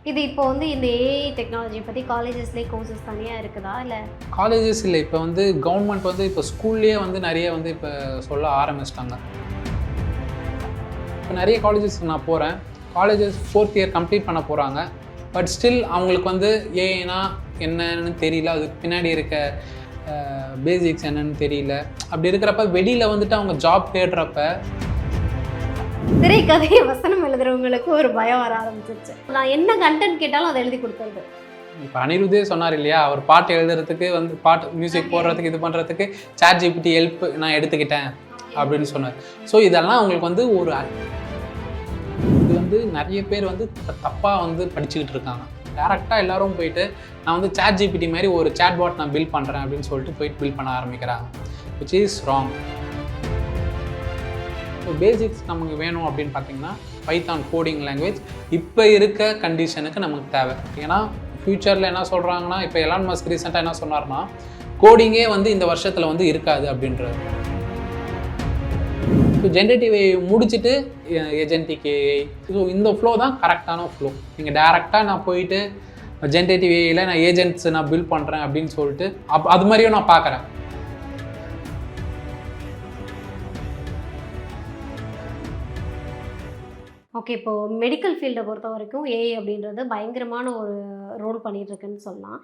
இது இப்போ வந்து இந்த ஏஐ டெக்னாலஜி பற்றி காலேஜஸ்லேயே கோர்சஸ் தனியாக இருக்குதா இல்லை? காலேஜஸ் இல்லை, இப்போ வந்து கவர்மெண்ட் வந்து இப்போ ஸ்கூல்லேயே வந்து நிறைய வந்து இப்போ சொல்ல ஆரம்பிச்சிட்டாங்க. இப்போ நிறைய காலேஜஸ் நான் போகிறேன், காலேஜஸ் 4th இயர் கம்ப்ளீட் பண்ண போகிறாங்க. பட் ஸ்டில் அவங்களுக்கு வந்து ஏஐனா என்னன்னு தெரியல, அதுக்கு பின்னாடி இருக்க பேசிக்ஸ் என்னன்னு தெரியல. அப்படி இருக்கிறப்ப வெளியில் வந்துட்டு அவங்க ஜாப் தேடுறப்ப திரைக்கதையை வசனம் எழுதுறவங்களுக்கு ஒரு பயம் வர ஆரம்பிச்சிருச்சு. நான் என்ன கண்டென்ட் கேட்டாலும் அதை எழுதி கொடுத்துருது. இப்போ அனிருத்தே சொன்னார் இல்லையா, அவர் பாட்டு எழுதுறதுக்கு வந்து பாட்டு மியூசிக் போடுறதுக்கு இது பண்ணுறதுக்கு ChatGPT ஹெல்ப் நான் எடுத்துக்கிட்டேன் அப்படின்னு சொன்னார். ஸோ இதெல்லாம் அவங்களுக்கு வந்து ஒரு இது வந்து நிறைய பேர் வந்து தப்பாக வந்து படிச்சுக்கிட்டு இருக்காங்க. டேரெக்டாக எல்லோரும் போயிட்டு நான் வந்து ChatGPT மாதிரி ஒரு சேட்பாட் நான் பில்ட் பண்ணுறேன் அப்படின்னு சொல்லிட்டு போயிட்டு பில்ட் பண்ண ஆரம்பிக்கிறாங்க, which is wrong. So basics நமக்கு வேணும் அப்படின்னு பார்த்தீங்கன்னா பைத்தான் கோடிங் லாங்குவேஜ் இப்போ இருக்க கண்டிஷனுக்கு நமக்கு தேவை. ஏன்னா ஃப்யூச்சரில் என்ன சொல்கிறாங்கன்னா, இப்போ எலான் மஸ்க் ரீசெண்டாக என்ன சொன்னார்னா, கோடிங்கே வந்து இந்த வருஷத்தில் வந்து இருக்காது அப்படின்றது. இப்போ ஜென்ரேட்டிவ் ஏஐ முடிச்சுட்டு ஏஜென்டிக் ஏஐ, ஸோ இந்த ஃப்ளோ தான் கரெக்டான ஃப்ளோ. நீங்கள் டேரெக்டாக நான் போயிட்டு ஜென்ரேட்டிவ் ஏஐயில் நான் ஏஜென்ட்ஸ் நான் பில்ட் பண்ணுறேன் அப்படின்னு சொல்லிட்டு அது மாதிரியும் நான் பார்க்குறேன். ஓகே, இப்போது மெடிக்கல் ஃபீல்டை பொறுத்த வரைக்கும் ஏஐ அப்படின்றது பயங்கரமான ஒரு ரோல் பண்ணிகிட்ருக்குன்னு சொல்லலாம்.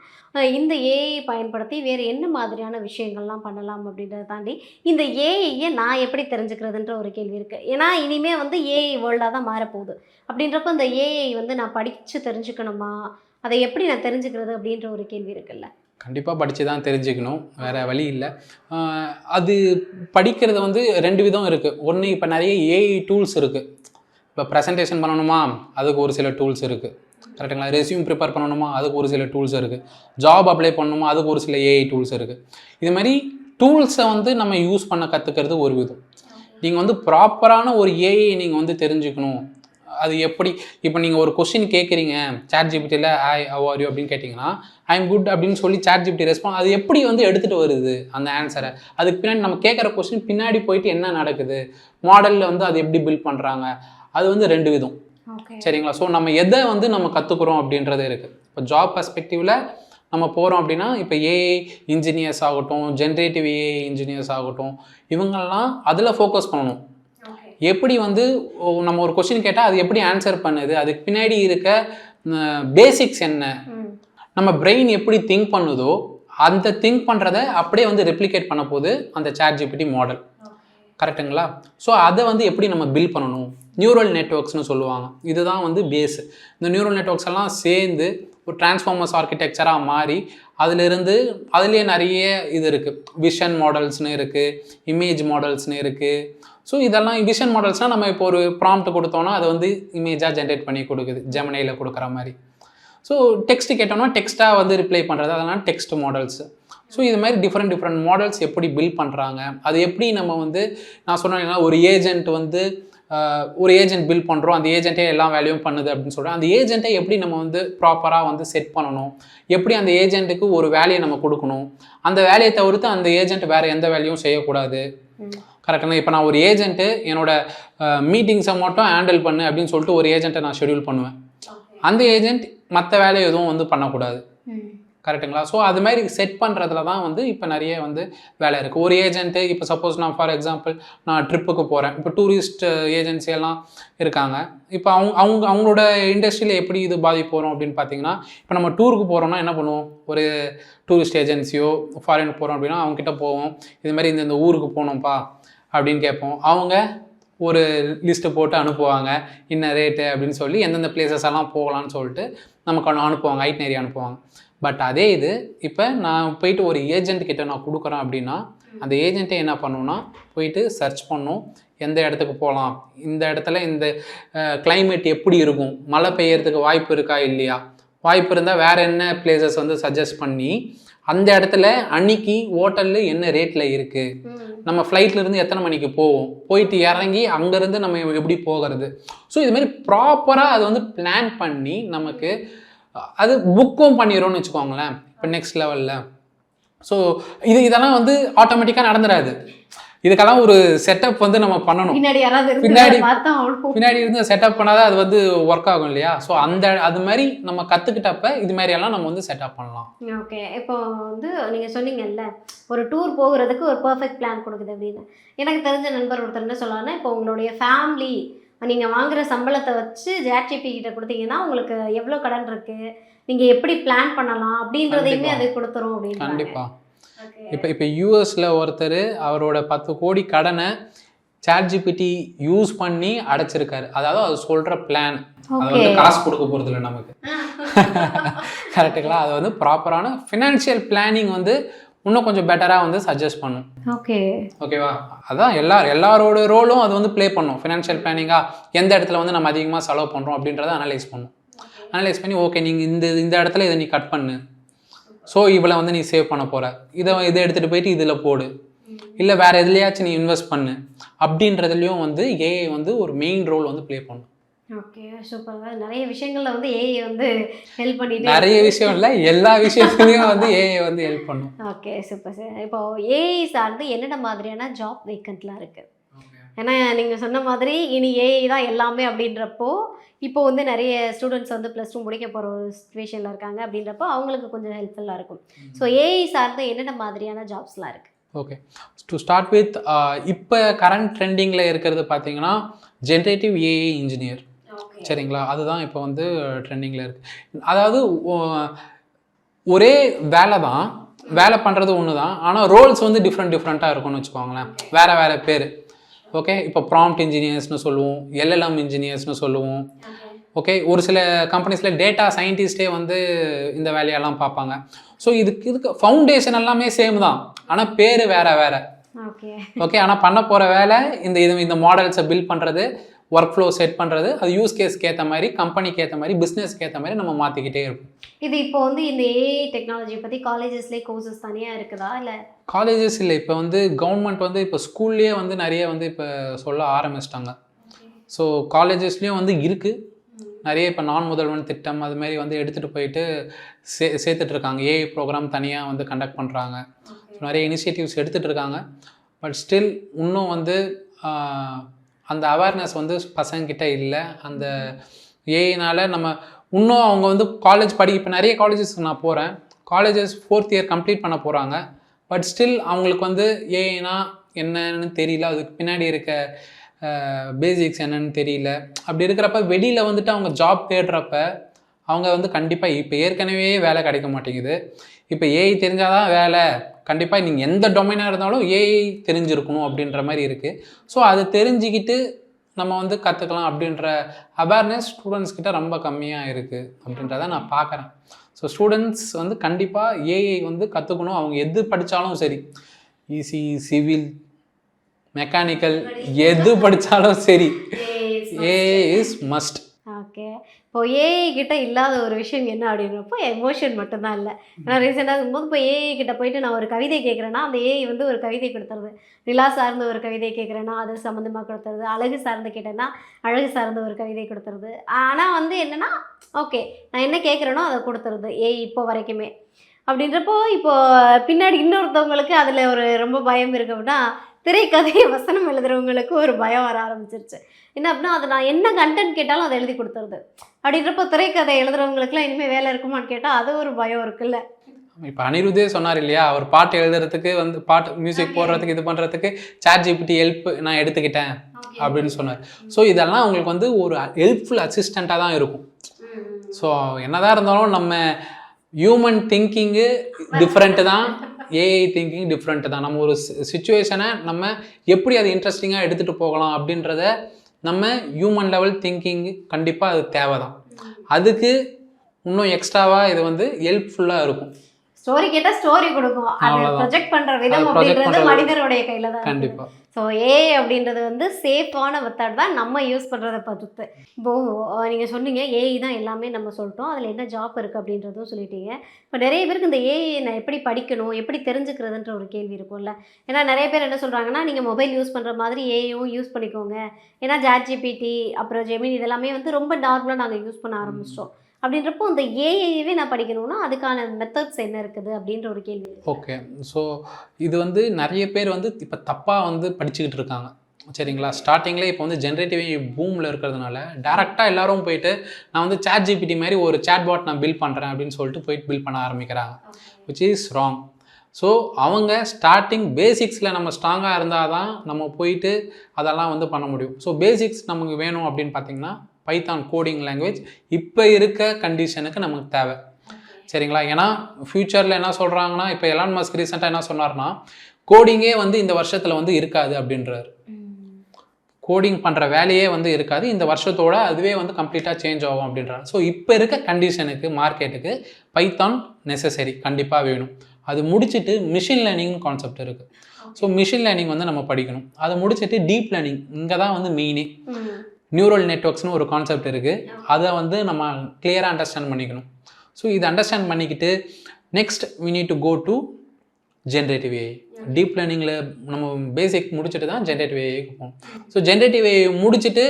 இந்த ஏஐ பயன்படுத்தி வேறு என்ன மாதிரியான விஷயங்கள்லாம் பண்ணலாம் அப்படின்றத தாண்டி இந்த ஏஐயை நான் எப்படி தெரிஞ்சுக்கிறதுன்ற ஒரு கேள்வி இருக்குது. ஏன்னா இனிமேல் வந்து ஏஐ வேர்ல்டாக தான் மாறப்போகுது. அப்படின்றப்ப இந்த ஏஐ வந்து நான் படித்து தெரிஞ்சுக்கணுமா, அதை எப்படி நான் தெரிஞ்சுக்கிறது அப்படின்ற ஒரு கேள்வி இருக்குல்ல. கண்டிப்பாக படித்து தான் தெரிஞ்சுக்கணும், வேறு வழி இல்லை. அது படிக்கிறது வந்து 2 விதம் இருக்குது. ஒன்று, இப்போ நிறைய ஏஐ டூல்ஸ் இருக்குது. இப்போ ப்ரெசன்டேஷன் பண்ணணுமா, அதுக்கு ஒரு சில டூல்ஸ் இருக்குது, கரெக்டுங்களா? ரெஸ்யூம் ப்ரிப்பேர் பண்ணணுமா, அதுக்கு ஒரு சில டூல்ஸ் இருக்குது. ஜாப் அப்ளை பண்ணணுமா, அதுக்கு ஒரு சில ஏஐ டூல்ஸ் இருக்குது. இது மாதிரி டூல்ஸை வந்து நம்ம யூஸ் பண்ண கற்றுக்கிறது ஒரு விதம். நீங்கள் வந்து ப்ராப்பரான ஒரு ஏஐ நீங்கள் வந்து தெரிஞ்சுக்கணும். அது எப்படி, இப்போ நீங்கள் ஒரு கொஸ்டின் கேட்குறீங்க ChatGPTயில் ஹவ் ஆர் யூ அப்படின்னு கேட்டிங்கன்னா, ஐ எம் குட் அப்படின்னு சொல்லி ChatGPT ரெஸ்பான்ஸ் அது எப்படி வந்து எடுத்துகிட்டு வருது அந்த ஆன்சரை, அதுக்கு பின்னாடி நம்ம கேட்குற கொஸ்டின் பின்னாடி போயிட்டு என்ன நடக்குது, மாடலில் வந்து அது எப்படி பில்ட் பண்ணுறாங்க, அது வந்து 2 விதம். சரிங்களா? ஸோ நம்ம எதை வந்து நம்ம கற்றுக்குறோம் அப்படின்றது இருக்குது. இப்போ ஜாப் பெர்ஸ்பெக்டிவில் நம்ம போகிறோம் அப்படின்னா, இப்போ ஏஐ இன்ஜினியர்ஸ் ஆகட்டும், ஜென்ரேட்டிவ் ஏஐ இன்ஜினியர்ஸ் ஆகட்டும், இவங்கெல்லாம் அதில் ஃபோக்கஸ் பண்ணணும். எப்படி வந்து நம்ம ஒரு கொஸ்டின் கேட்டால் அது எப்படி ஆன்சர் பண்ணுது, அதுக்கு பின்னாடி இருக்க பேசிக்ஸ் என்ன, நம்ம பிரெயின் எப்படி திங்க் பண்ணுதோ அந்த திங்க் பண்ணுறதை அப்படியே வந்து ரெப்ளிகேட் பண்ண போது அந்த ChatGPT மாடல், கரெக்டுங்களா? ஸோ அதை வந்து எப்படி நம்ம பில்ட் பண்ணணும், நியூரல் நெட்வொர்க்ஸ்னு சொல்லுவாங்க. இதுதான் வந்து பேஸு. இந்த நியூரல் நெட்வொர்க்ஸ் எல்லாம் சேர்ந்து ஒரு டிரான்ஸ்ஃபார்மர்ஸ் ஆர்கிடெக்சராக மாறி அதுலேயே நிறைய இது இருக்குது. விஷன் மாடல்ஸ்னு இருக்குது, இமேஜ் மாடல்ஸ்னு இருக்குது. ஸோ இதெல்லாம் விஷன் மாடல்ஸ்னால் நம்ம இப்போ ஒரு ப்ராம்ப்ட் கொடுத்தோன்னா அதை வந்து இமேஜாக ஜென்ரேட் பண்ணி கொடுக்குது, ஜெமினியில் கொடுக்குற மாதிரி. ஸோ டெக்ஸ்ட் கேட்டோம்னா டெக்ஸ்ட்டாக வந்து ரிப்ளை பண்ணுறது, அதெல்லாம் டெக்ஸ்ட் மாடல்ஸ். ஸோ இது மாதிரி டிஃப்ரெண்ட் மாடல்ஸ் எப்படி பில்ட் பண்ணுறாங்க, அது எப்படி நம்ம வந்து நான் சொன்னேன்னா ஒரு ஏஜென்ட் வந்து ஒரு ஏஜென்ட் பில்ட் பண்ணுறோம், அந்த ஏஜென்ட்டே எல்லா வேலையும் பண்ணுது அப்படின்னு சொல்கிறோம். அந்த ஏஜென்ட்டை எப்படி நம்ம வந்து ப்ராப்பராக வந்து செட் பண்ணணும், எப்படி அந்த ஏஜென்ட்டுக்கு ஒரு வேலையை நம்ம கொடுக்கணும், அந்த வேலையை தவிர்த்து அந்த ஏஜென்ட் வேறு எந்த வேலையும் செய்யக்கூடாது, கரெக்டாக? இப்போ நான் ஒரு ஏஜென்ட்டு என்னோட மீட்டிங்ஸை மட்டும் ஹேண்டில் பண்ணு அப்படின்னு சொல்லிட்டு ஒரு ஏஜென்ட்டை நான் ஷெடியூல் பண்ணுவேன். அந்த ஏஜென்ட் மற்ற வேலையை எதுவும் வந்து பண்ணக்கூடாது, கரெக்டுங்களா? ஸோ அது மாதிரி செட் பண்ணுறதுல தான் வந்து இப்போ நிறைய வந்து வேலை இருக்குது. ஒரு ஏஜென்ட்டு இப்போ சப்போஸ் நான் ஃபார் எக்ஸாம்பிள் நான் ட்ரிப்புக்கு போகிறேன், இப்போ டூரிஸ்ட் ஏஜென்சி எல்லாம் இருக்காங்க. இப்போ அவங்களோட இண்டஸ்ட்ரியில் எப்படி இது பாதிப்பு வரும் அப்படின்னு பார்த்தீங்கன்னா, இப்போ நம்ம டூருக்கு போகிறோம்னா என்ன பண்ணுவோம், ஒரு டூரிஸ்ட் ஏஜென்சியோ ஃபாரின் போகிறோம் அப்படின்னா அவங்ககிட்ட போவோம், இது மாதிரி இந்த ஊருக்கு போகணும்ப்பா அப்படின்னு கேட்போம். அவங்க ஒரு லிஸ்ட்டு போட்டு அனுப்புவாங்க, இன்ன ரேட்டு அப்படின்னு சொல்லி எந்தெந்த பிளேசஸ் எல்லாம் போகலான்னு சொல்லிட்டு நமக்கு அனுப்புவாங்க, ஐட்னரி அனுப்புவாங்க. பட் அதே இது இப்போ நான் போயிட்டு ஒரு ஏஜென்ட் கிட்ட நான் கொடுக்குறேன் அப்படின்னா, அந்த ஏஜென்ட்டே என்ன பண்ணுன்னா போயிட்டு சர்ச் பண்ணும், எந்த இடத்துக்கு போகலாம், இந்த இடத்துல இந்த கிளைமேட் எப்படி இருக்கும், மழை பெய்யறதுக்கு வாய்ப்பு இருக்கா இல்லையா, வாய்ப்பு இருந்தால் வேறு என்ன பிளேசஸ் வந்து சஜஸ்ட் பண்ணி அந்த இடத்துல அன்னைக்கு ஹோட்டலில் என்ன ரேட்டில் இருக்குது, நம்ம ஃப்ளைட்லேருந்து எத்தனை மணிக்கு போவோம், போயிட்டு இறங்கி அங்கேருந்து நம்ம எப்படி போகிறது. ஸோ இதுமாரி ப்ராப்பராக அது வந்து பிளான் பண்ணி நமக்கு அது புக்கும் பண்ணிடும்னு வச்சுக்கோங்களேன் இப்போ நெக்ஸ்ட் லெவலில். ஸோ இதெல்லாம் வந்து ஆட்டோமேட்டிக்காக நடந்துடாது. இதுக்கெல்லாம் ஒரு செட்டப் வந்து நம்ம பண்ணணும். பின்னாடி யாராவது பின்னாடி பார்த்தா அவ்வளோ பின்னாடி இருந்து செட்டப் பண்ணாதான் அது வந்து ஒர்க் ஆகும் இல்லையா? ஸோ அது மாதிரி நம்ம கற்றுக்கிட்டப்ப இது மாதிரியெல்லாம் நம்ம வந்து செட்டப் பண்ணலாம். ஓகே. இப்போ வந்து நீங்கள் சொன்னீங்கல்ல, ஒரு டூர் போகிறதுக்கு ஒரு பெர்ஃபெக்ட் பிளான் கொடுக்குது அப்படின்னு. எனக்கு தெரிஞ்ச நண்பர் ஒருத்தர் என்ன சொல்லுவாருன்னா, இப்போ உங்களுடைய ஃபேமிலி நீங்கள் வாங்குற சம்பளத்தை வச்சு ஜேட்ஜிபி கிட்ட கொடுத்தீங்கன்னா உங்களுக்கு எவ்வளோ கடன் இருக்குது, நீங்கள் எப்படி பிளான் பண்ணலாம் அப்படின்றதையுமே அது கொடுத்துரும் அப்படின்னு. கண்டிப்பாக. இப்போ யூஎஸில் ஒருத்தர் அவரோட 10 கோடி கடனை சாட்ஜிபிடி யூஸ் பண்ணி அடைச்சிருக்காரு. அதாவது அது சொல்கிற பிளான், அது வந்து காசு கொடுக்க போகிறது இல்லை நமக்கு. கரெக்டுங்களா? அது வந்து ப்ராப்பரான ஃபினான்ஷியல் பிளானிங் வந்து இன்னும் கொஞ்சம் பெட்டராக வந்து சஜஸ்ட் பண்ணும். ஓகேவா? அதான் எல்லாரோட ரோலும் அது வந்து ப்ளே பண்ணும். ஃபினான்ஷியல் பிளானிங்காக எந்த இடத்துல வந்து நம்ம அதிகமாக செலவு பண்ணுறோம் அப்படின்றத அனலைஸ் பண்ணும். அனலைஸ் பண்ணி ஓகே நீங்கள் இந்த இடத்துல இதை நீ கட் பண்ணு, ஸோ இவ்வளோ வந்து நீ சேவ் பண்ண போகிற, இதை எடுத்துகிட்டு போயிட்டு இதில் போடு, இல்லை வேறு எதுலையாச்சும் நீ இன்வெஸ்ட் பண்ணு அப்படின்றதுலையும் வந்து ஏஐ வந்து ஒரு மெயின் ரோல் வந்து ப்ளே பண்ணும். Okay, super. நிறைய விஷயங்கள்ல வந்து ஏஐ வந்து ஹெல்ப் பண்ணிட்டு, நிறைய விஷயம் இல்லை எல்லா விஷயத்துலையும் வந்து ஏஐ வந்து ஹெல்ப் பண்ணும். Okay, super sir. இப்போ ஏஐ சார்ந்து என்னென்ன மாதிரியான ஜாப் வேக்கண்ட்லாம் இருக்குது? ஏன்னா நீங்கள் சொன்ன மாதிரி இனி ஏஐ தான் எல்லாமே அப்படின்றப்போ, இப்போ வந்து நிறைய ஸ்டூடெண்ட்ஸ் வந்து +2 முடிக்க போகிற ஒரு சுச்சுவேஷனில் இருக்காங்க அப்படின்றப்போ அவங்களுக்கு கொஞ்சம் ஹெல்ப்ஃபுல்லாக இருக்கும். ஸோ ஏஐ சார்ந்து என்னென்ன மாதிரியான ஜாப்ஸ்லாம் இருக்குது? ஓகே, டு ஸ்டார்ட் வித் இப்போ கரண்ட் ட்ரெண்டிங்கில் இருக்கிறது பார்த்தீங்கன்னா ஜென்ரேட்டிவ் ஏஐ இன்ஜினியர். சரிங்களா? அதுதான் இப்போ வந்து ட்ரெண்டிங்கில் இருக்குது. அதாவது ஒரே வேலை தான், வேலை பண்ணுறது ஒன்று தான், ஆனால் ரோல்ஸ் வந்து டிஃப்ரெண்ட்டாக இருக்கும்னு வச்சுக்கோங்களேன். வேறு பேர். ஓகே, இப்போ ப்ராம்ப்ட் இன்ஜினியர்ஸ்னு சொல்லுவோம், எல்எல்எம் இன்ஜினியர்ஸ்னு சொல்லுவோம். ஓகே, ஒரு சில கம்பெனிஸில் டேட்டா சயின்டிஸ்டே வந்து இந்த வேலையெல்லாம் பார்ப்பாங்க. ஸோ இதுக்கு ஃபவுண்டேஷன் எல்லாமே சேம் தான், ஆனால் பேர் வேறு. ஓகே, ஆனால் பண்ண போகிற வேலை இந்த மாடல்ஸை பில்ட் பண்ணுறது, ஒர்க் ஃப்ளோ செட் பண்ணுறது, அது யூஸ் கேஸ்க்கு ஏற்ற மாதிரி, கம்பெனிக்கு ஏற்ற மாதிரி, பிஸ்னஸ்க்கு ஏற்ற மாதிரி நம்ம மாற்றிக்கிட்டே இருக்கும். இது இப்போ வந்து இந்த ஏஐ டெக்னாலஜி பற்றி காலேஜஸ்லேயே கோர்சஸ் தனியாக இருக்குதா? இல்லை காலேஜஸ் இல்லை, இப்போ வந்து கவர்மெண்ட் வந்து இப்போ ஸ்கூல்லேயே வந்து நிறைய வந்து இப்போ சொல்ல ஆரம்பிச்சிட்டாங்க. ஸோ காலேஜஸ்லேயும் வந்து இருக்குது நிறைய. இப்போ நான் முதல்வன் திட்டம் அது மாதிரி வந்து எடுத்துகிட்டு போயிட்டு சேர்த்துட்ருக்காங்க. ஏஐ ப்ரோக்ராம் தனியாக வந்து கண்டக்ட் பண்ணுறாங்க. நிறைய இனிஷியேட்டிவ்ஸ் எடுத்துகிட்டு இருக்காங்க. பட் ஸ்டில் இன்னும் வந்து அந்த அவேர்னஸ் வந்து பசங்கிட்ட இல்லை. அந்த ஏஐனால் நம்ம இன்னும் அவங்க வந்து காலேஜ் இப்போ நிறைய காலேஜஸ்க்கு நான் போகிறேன், காலேஜஸ் 4th இயர் கம்ப்ளீட் பண்ண போகிறாங்க. பட் ஸ்டில் அவங்களுக்கு வந்து ஏஐனா என்னன்னு தெரியல, அதுக்கு பின்னாடி இருக்க பேசிக்ஸ் என்னன்னு தெரியல. அப்படி இருக்கிறப்ப வெளியில் வந்துட்டு அவங்க ஜாப் தேடுறப்ப அவங்க வந்து கண்டிப்பாக இப்போ ஏற்கனவே வேலை கிடைக்க மாட்டேங்குது. இப்போ ஏஐ தெரிஞ்சாதான் வேலை, கண்டிப்பாக நீங்கள் எந்த டொமைனாக இருந்தாலும் ஏஐ தெரிஞ்சிருக்கணும் அப்படின்ற மாதிரி இருக்குது. ஸோ அதை தெரிஞ்சுக்கிட்டு நம்ம வந்து கற்றுக்கலாம் அப்படின்ற அவேர்னஸ் ஸ்டூடெண்ட்ஸ் கிட்ட ரொம்ப கம்மியாக இருக்குது அப்படின்றத நான் பார்க்குறேன். ஸோ ஸ்டூடெண்ட்ஸ் வந்து கண்டிப்பாக ஏஐ வந்து கற்றுக்கணும். அவங்க எது படித்தாலும் சரி, இசி, சிவில், மெக்கானிக்கல், எது படித்தாலும் சரி, ஏஐ இஸ் மஸ்ட். ஓகே, இப்போ ஏஐ கிட்ட இல்லாத ஒரு விஷயம் என்ன அப்படின்றப்போ எமோஷன் மட்டும்தான் இல்லை. நான் ரீசெண்டாக இருக்கும்போது இப்போ ஏஐ கிட்ட போயிட்டு நான் ஒரு கவிதை கேட்குறேன்னா அந்த ஏஐ வந்து ஒரு கவிதை கொடுத்துருது. நிலா சார்ந்த ஒரு கவிதை கேட்குறேன்னா அது சம்மந்தமாக கொடுத்துருது. அழகு சார்ந்து கேட்டேன்னா அழகு சார்ந்த ஒரு கவிதை கொடுத்துருது. ஆனால் வந்து என்னென்னா ஓகே நான் என்ன கேட்குறேனோ அதை கொடுத்துருது ஏஐ இப்போ வரைக்குமே. அப்படின்றப்போ இப்போது பின்னாடி இன்னொருத்தவங்களுக்கு அதில் ஒரு ரொம்ப பயம் இருக்குது அப்படின்னா, திரைக்கதையை வசனம் எழுதுறவங்களுக்கு ஒரு பயம் வர ஆரம்பிச்சிருச்சு. என்ன அப்படின்னா அது நான் என்ன கண்டென்ட் கேட்டாலும் அதை எழுதி கொடுத்துருது. அப்படின்றப்போ திரைக்கதை எழுதுறவங்களுக்குலாம் இனிமேல் வேலை இருக்குமான்னு கேட்டால் அது ஒரு பயம் இருக்குல்ல. இப்போ அனிருத்தே சொன்னார் இல்லையா, அவர் பாட்டு எழுதுறதுக்கு வந்து பாட்டு மியூசிக் போடுறதுக்கு இது பண்ணுறதுக்கு சாட்ஜிபிடி ஹெல்ப் நான் எடுத்துக்கிட்டேன் அப்படின்னு சொன்னார். ஸோ இதெல்லாம் அவங்களுக்கு வந்து ஒரு ஹெல்ப்ஃபுல் அசிஸ்டண்ட்டாக தான் இருக்கும். ஸோ என்னதான் இருந்தாலும் நம்ம ஹியூமன் திங்கிங்கு டிஃப்ரெண்ட்டு தான், ஏஐ திங்கிங் டிஃப்ரெண்ட்டு தான். நம்ம ஒரு சுச்சுவேஷனை நம்ம எப்படி அதை இன்ட்ரெஸ்டிங்காக எடுத்துகிட்டு போகலாம் அப்படின்றத நம்ம ஹியூமன் லெவல் திங்கிங் கண்டிப்பாக அது தேவை தான். அதுக்கு இன்னும் எக்ஸ்ட்ராவாக இது வந்து ஹெல்ப்ஃபுல்லாக இருக்கும். ஸ்டோரி கேட்டால் ஸ்டோரி கொடுக்கும். அதை ப்ரொஜெக்ட் பண்ணுற விதம் அப்படின்றது மனிதனுடைய கையில் தான். கண்டிப்பாக. ஸோ ஏஐ அப்படின்றது வந்து சேஃபான மெத்தட் தான், நம்ம யூஸ் பண்ணுறதை பொறுத்து. இப்போது நீங்கள் சொன்னீங்க ஏஐ தான் எல்லாமே நம்ம சொல்லிட்டோம், அதில் என்ன ஜாப் இருக்குது அப்படின்றதும் சொல்லிட்டீங்க. இப்போ நிறைய பேருக்கு இந்த ஏஐ நான் எப்படி படிக்கணும், எப்படி தெரிஞ்சுக்கிறதுன்ற ஒரு கேள்வி இருக்கும்ல. ஏன்னா நிறைய பேர் என்ன சொல்கிறாங்கன்னா, நீங்கள் மொபைல் யூஸ் பண்ணுற மாதிரி ஏஐயும் யூஸ் பண்ணிக்கோங்க. ஏன்னா சாட்ஜிபிடி அப்புறம் ஜெமினி இதெல்லாமே வந்து ரொம்ப நார்மலாக நாங்கள் யூஸ் பண்ண ஆரம்பிச்சிட்டோம் அப்படின்றப்போ அந்த ஏஐவே நான் படிக்கணும்னா அதுக்கான மெத்தட்ஸ் என்ன இருக்குது அப்படின்ற ஒரு கேள்வி. ஓகே. ஸோ இது வந்து நிறைய பேர் வந்து இப்போ தப்பாக வந்து படிச்சுக்கிட்டு இருக்காங்க. சரிங்களா? ஸ்டார்டிங்லேயே இப்போ வந்து ஜென்ரேட்டிவ் பூமில் இருக்கிறதுனால டேரெக்டாக எல்லாரும் போயிட்டு நான் வந்து சாட் ஜிபிடி மாதிரி ஒரு சேட் பாட் நான் பில்ட் பண்ணுறேன் அப்படின்னு சொல்லிட்டு போயிட்டு பில்ட் பண்ண ஆரம்பிக்கிறாங்க. Which is wrong. ஸோ அவங்க ஸ்டார்டிங் பேசிக்ஸில் நம்ம ஸ்ட்ராங்காக இருந்தால் தான் நம்ம போயிட்டு அதெல்லாம் வந்து பண்ண முடியும். ஸோ பேசிக்ஸ் நமக்கு வேணும் அப்படின்னு பார்த்தீங்கன்னா பைத்தான் கோடிங் லாங்குவேஜ் இப்போ இருக்க கண்டிஷனுக்கு நமக்கு தேவை. சரிங்களா? ஏன்னா ஃப்யூச்சரில் என்ன சொல்கிறாங்கன்னா இப்போ எலான் மஸ்க் ரீசெண்டாக என்ன சொன்னார்னா கோடிங்கே வந்து இந்த வருஷத்தில் வந்து இருக்காது அப்படின்றாரு. கோடிங் பண்ணுற வேலையே வந்து இருக்காது, இந்த வருஷத்தோட அதுவே வந்து கம்ப்ளீட்டாக சேஞ்ச் ஆகும் அப்படின்றாங்க. ஸோ இப்போ இருக்க கண்டிஷனுக்கு மார்க்கெட்டுக்கு பைத்தான் நெசசரி, கண்டிப்பாக வேணும். அது முடிச்சுட்டு மிஷின் லேர்னிங் கான்செப்ட் இருக்குது. ஸோ மிஷின் லேர்னிங் வந்து நம்ம படிக்கணும். அதை முடிச்சுட்டு டீப் லேர்னிங், இங்கே தான் வந்து மெயினே. நியூரல் நெட்வொர்க்ஸ்னு ஒரு கான்செப்ட் இருக்குது, அதை வந்து நம்ம கிளியராக அண்டர்ஸ்டாண்ட் பண்ணிக்கணும். ஸோ இதை அண்டர்ஸ்டாண்ட் பண்ணிக்கிட்டு next we need to go to generative AI. Deep லேர்னிங்கில் நம்ம பேசிக் முடிச்சுட்டு தான் ஜென்ரேட்டிவ் ஏஐக்கு போகணும். ஸோ ஜென்ரேட்டிவ் ஏஐ முடிச்சுட்டு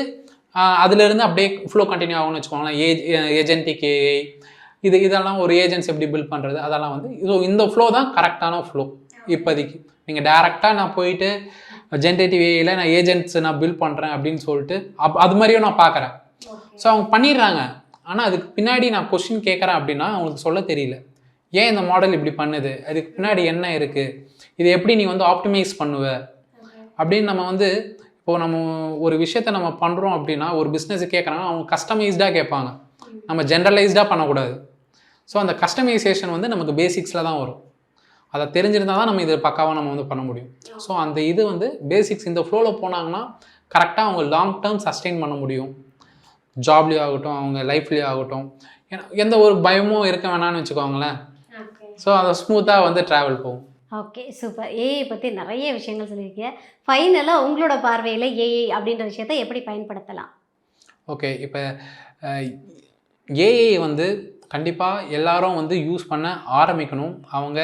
அதுலேருந்து அப்படியே ஃப்ளோ கண்டினியூ ஆகும்னு வச்சுக்கோங்களேன். ஏஜென்டிக் ஏஐ இதெல்லாம் ஒரு ஏஜென்ட்ஸ் எப்படி பில்ட் பண்ணுறது அதெல்லாம் வந்து இந்த ஃப்ளோ தான் கரெக்டான ஃப்ளோ இப்போதைக்கு. நீங்கள் டேரெக்டாக நான் போயிட்டு ஜென்ரேட்டிவ் ஏஐயில் நான் ஏஜென்ட்ஸ் நான் பில்ட் பண்ணுறேன் அப்படின்னு சொல்லிட்டு அது மாதிரியும் நான் பார்க்குறேன். ஸோ அவங்க பண்ணிடுறாங்க. ஆனால் அதுக்கு பின்னாடி நான் கொஸ்டின் கேட்குறேன் அப்படின்னா அவங்களுக்கு சொல்ல தெரியல. ஏன் இந்த மாடல் இப்படி பண்ணுது, அதுக்கு பின்னாடி என்ன இருக்குது, இதை எப்படி நீ வந்து ஆப்டிமைஸ் பண்ணுவ அப்படின்னு நம்ம வந்து இப்போது நம்ம ஒரு விஷயத்தை நம்ம பண்ணுறோம் அப்படின்னா ஒரு பிஸ்னஸு கேட்குறாங்கன்னா அவங்க கஸ்டமைஸ்டாக கேட்பாங்க, நம்ம ஜென்ரலைஸ்டாக பண்ணக்கூடாது. ஸோ அந்த கஸ்டமைசேஷன் வந்து நமக்கு பேசிக்ஸில் தான் வரும். அதை தெரிஞ்சிருந்தால் தான் நம்ம இது பக்காவாக நம்ம வந்து பண்ண முடியும். ஸோ அந்த இது வந்து பேசிக்ஸ் இந்த ஃப்ளோவில் போனாங்கன்னா கரெக்டாக அவங்க லாங் டேர்ம் சஸ்டெயின் பண்ண முடியும். ஜாப்லேயும் ஆகட்டும், அவங்க லைஃப்லேயும் ஆகட்டும், ஏன்னா எந்த ஒரு பயமும் இருக்க வேணாம்னு வச்சுக்கோங்களேன். ஸோ அதை ஸ்மூத்தாக வந்து ட்ராவல் போகும். Okay, super. ஏஐ பற்றி நிறைய விஷயங்கள் சொல்லியிருக்கீங்க. ஃபைனலாக உங்களோட பார்வையில் ஏஐ அப்படின்ற விஷயத்தை எப்படி பயன்படுத்தலாம்? ஓகே, இப்போ ஏஐ வந்து கண்டிப்பாக எல்லாரும் வந்து யூஸ் பண்ண ஆரம்பிக்கணும். அவங்க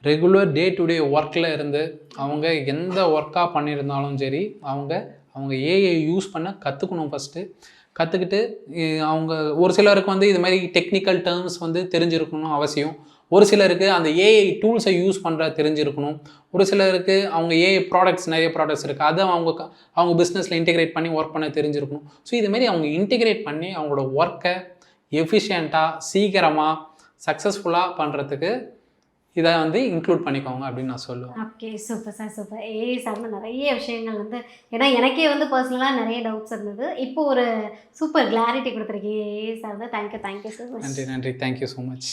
ரெகுலர் டே டு டே ஒர்க்கில் இருந்து அவங்க எந்த ஒர்க்காக பண்ணியிருந்தாலும் சரி அவங்க ஏஐ யூஸ் பண்ண கற்றுக்கணும். ஃபஸ்ட்டு கற்றுக்கிட்டு அவங்க ஒரு சிலருக்கு வந்து இது மாதிரி டெக்னிக்கல் டேர்ம்ஸ் வந்து தெரிஞ்சிருக்கணும் அவசியம். ஒரு சிலருக்கு அந்த ஏஐ டூல்ஸை யூஸ் பண்ணுற தெரிஞ்சிருக்கணும். ஒரு சிலருக்கு அவங்க ஏஐ ப்ராடக்ட்ஸ் நிறைய ப்ராடக்ட்ஸ் இருக்குது, அதை அவங்க பிஸ்னஸில் இன்டிகிரேட் பண்ணி ஒர்க் பண்ண தெரிஞ்சிருக்கணும். ஸோ இதுமாரி அவங்க இன்டிகிரேட் பண்ணி அவங்களோட ஒர்க்கை எஃபிஷியண்ட்டாக சீக்கிரமாக சக்ஸஸ்ஃபுல்லாக பண்ணுறதுக்கு இதை வந்து இன்க்ளூட் பண்ணிக்கோங்க அப்படின்னு நான் சொல்லுவேன். Okay, super sir, super. AI சார்ந்த நிறைய விஷயங்கள் வந்து ஏன்னா எனக்கே வந்து பர்சனலாக நிறைய டவுட்ஸ் இருந்தது. இப்போ ஒரு சூப்பர் கிளாரிட்டி கொடுத்துருக்கீங்க AI sir. Thank you so much. நன்றி, தேங்க்யூ ஸோ மச்.